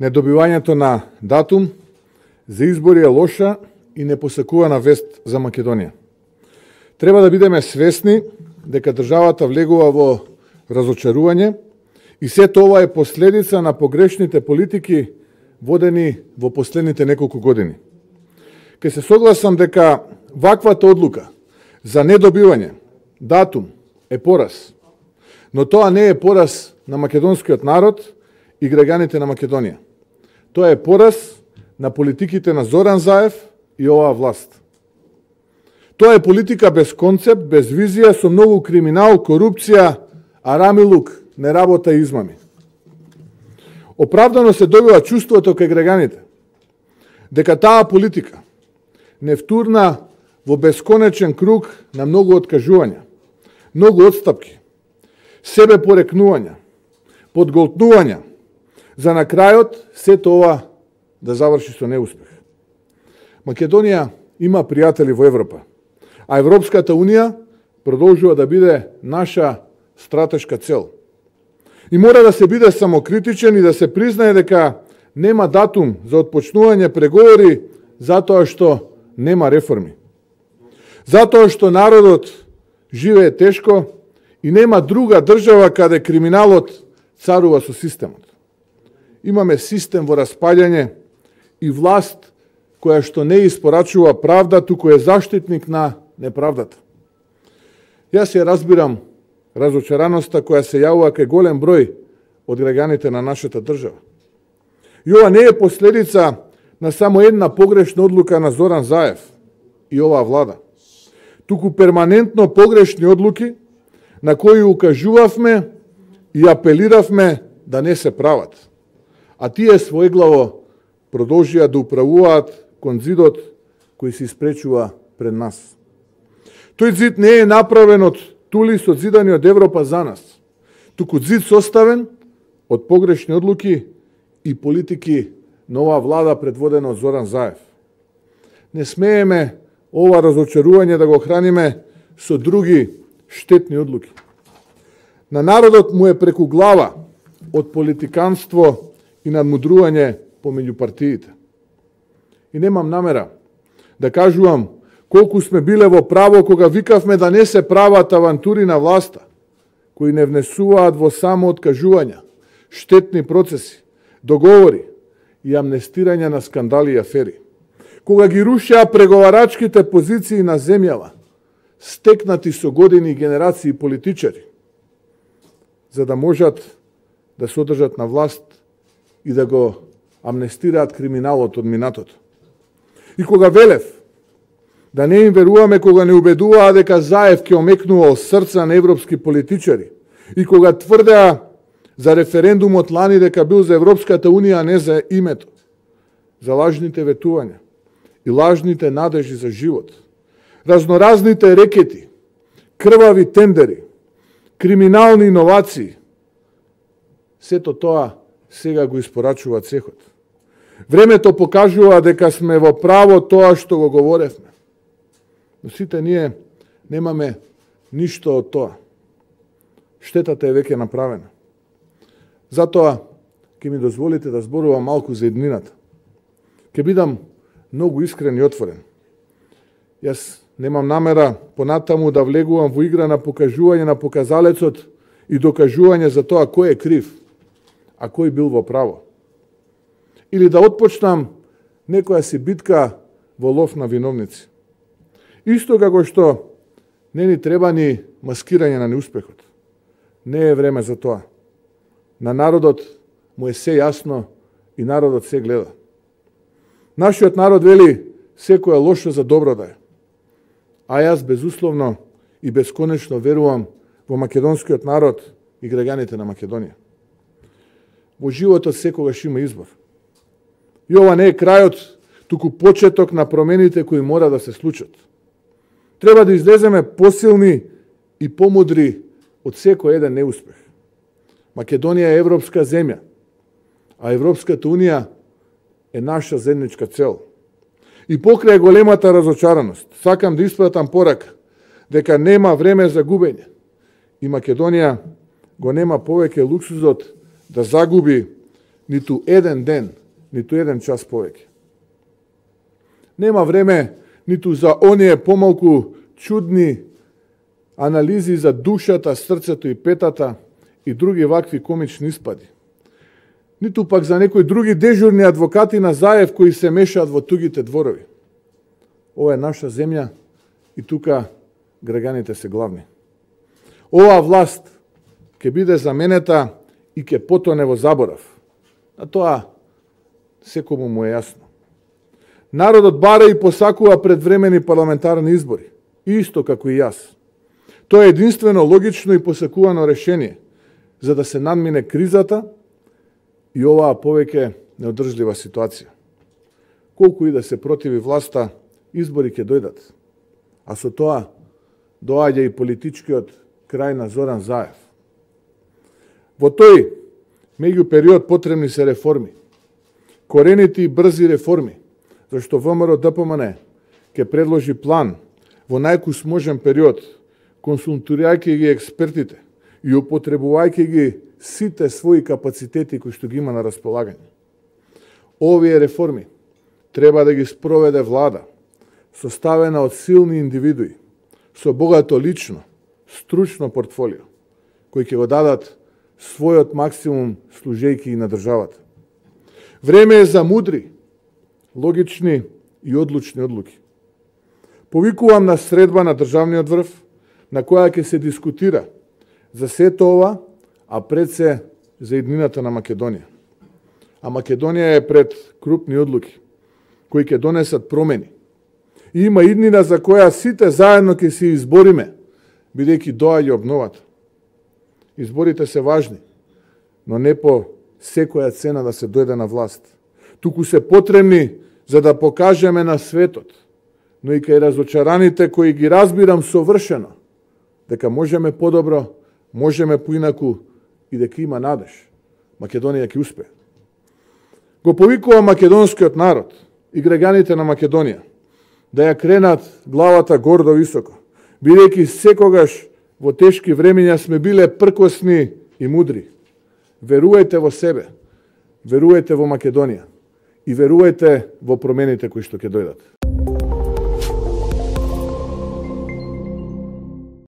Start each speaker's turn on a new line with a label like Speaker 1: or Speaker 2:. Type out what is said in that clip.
Speaker 1: Недобивањето на датум за избори е лоша и непосакувана вест за Македонија. Треба да бидеме свесни дека државата влегува во разочарување и сето ова е последица на погрешните политики водени во последните неколку години. Ке се согласам дека ваквата одлука за недобивање датум е пораз, но тоа не е пораз на македонскиот народ и граѓаните на Македонија. Тоа е пораз на политиките на Зоран Заев и оваа власт. Тоа е политика без концепт, без визија, со многу криминал, корупција, арамилук, неработа и измами. Оправдано се добива чувството кај граѓаните дека таа политика не втурна во бесконечен круг на многу откажувања, многу отстапки, себе порекнувања, подголтнувања, за на крајот сето ова да заврши со неуспех. Македонија има пријатели во Европа, а Европската Унија продолжува да биде наша стратешка цел. И мора да се биде самокритичен и да се признае дека нема датум за отпочнување преговори затоа што нема реформи. Затоа што народот живее тешко и нема друга држава каде криминалот царува со системот. Имаме систем во распаѓање и власт која што не испорачува правда, туку е заштитник на неправдата. Јас ја разбирам разочараноста која се јавува кај голем број од граѓаните на нашата држава. И ова не е последица на само една погрешна одлука на Зоран Заев и оваа влада, туку перманентно погрешни одлуки на кои укажувавме и апелиравме да не се прават. А тие своеглаво продолжија да управуваат кон зидот кој се испречува пред нас. Тој зид не е направен од тули созидани од Европа за нас, туку зид составен од погрешни одлуки и политики на оваа влада предводена од Зоран Заев. Не смееме ова разочарување да го храниме со други штетни одлуки. На народот му е преку глава од политиканство и надмудрување помеѓу партиите. И немам намера да кажувам колку сме биле во право кога викавме да не се прават авантури на власта, кои не внесуваат во само откажувања, штетни процеси, договори и амнестирање на скандали и афери. Кога ги рушеа преговарачките позиции на земјава, стекнати со години генерации политичари, за да можат да се одржат на власт и да го амнестираат криминалот од минатото. И кога велев да не им веруваме кога не убедуваа дека Заев ќе омекнувал срца на европски политичари и кога тврдеа за референдумот лани дека бил за Европската Унија, а не за името, за лажните ветувања и лажните надежи за живот, разноразните рекети, крвави тендери, криминални иновации, сето тоа сега го испорачува цехот. Времето покажува дека сме во право тоа што го говоревме. Но сите ние немаме ништо од тоа. Штетата е веќе направена. Затоа ќе ми дозволите да зборувам малку за иднината. Ќе бидам многу искрен и отворен. Јас немам намера понатаму да влегувам во игра на покажување на показалецот и докажување за тоа кој е крив, а кој бил во право. Или да отпочнам некоја си битка во лов на виновници. Исто како што не ни треба ни маскирање на неуспехот. Не е време за тоа. На народот му е се јасно и народот се гледа. Нашиот народ вели секој е лошо за добро да е. А јас безусловно и бесконечно верувам во македонскиот народ и граѓаните на Македонија. Во животот секогаш има избор. И ова не е крајот, туку почеток на промените кои мора да се случат. Треба да излеземе посилни и помудри од секој еден неуспех. Македонија е европска земја, а Европската Унија е наша заедничка цел. И покрај големата разочараност, сакам да испратам порака дека нема време за губење и Македонија го нема повеќе луксузот да загуби ниту еден ден, ниту еден час повеќе. Нема време ниту за оние помалку чудни анализи за душата, срцето и петата и други вакви комични испади. Ниту пак за некои други дежурни адвокати на Заев кои се мешаат во тугите дворови. Ова е наша земја и тука граѓаните се главни. Ова власт ќе биде заменета и ќе потоне во заборав. А тоа секому му е јасно. Народот бара и посакува предвремени парламентарни избори, исто како и јас. Тоа е единствено логично и посакувано решение за да се надмине кризата и оваа повеќе неодржлива ситуација. Колку и да се противи власта, избори ќе дојдат. А со тоа доаѓа и политичкиот крај на Зоран Заев. Во тој меѓу период потребни се реформи. Коренити и брзи реформи, зашто ВМРО ДПМН ќе предложи план во најкус можен период, консултирајќи ги експертите и употребувајќи ги сите своји капацитети кои што ги има на располагање. Овие реформи треба да ги спроведе влада, составена од силни индивидуи, со богато лично, стручно портфолио, кои ќе го дадат својот максимум служејќи и на државата. Време е за мудри, логични и одлучни одлуки. Повикувам на средба на државниот врв, на која ќе се дискутира за сето ова, а пред се за иднината на Македонија. А Македонија е пред крупни одлуки, кои ќе донесат промени. И има иднина за која сите заедно ќе се избориме, бидејќи доаѓа обновата. Изборите се важни, но не по секоја цена да се дојде на власт. Туку се потребни за да покажеме на светот, но и кај разочараните кои ги разбирам совршено, дека можеме подобро, можеме поинаку и дека има надеж. Македонија ќе успее. Го повикува македонскиот народ и граѓаните на Македонија да ја кренат главата гордо високо, бидејќи секогаш во тешки времења сме биле пркосни и мудри. Верувајте во себе, верувајте во Македонија и верувајте во промените кои што ќе дојдат.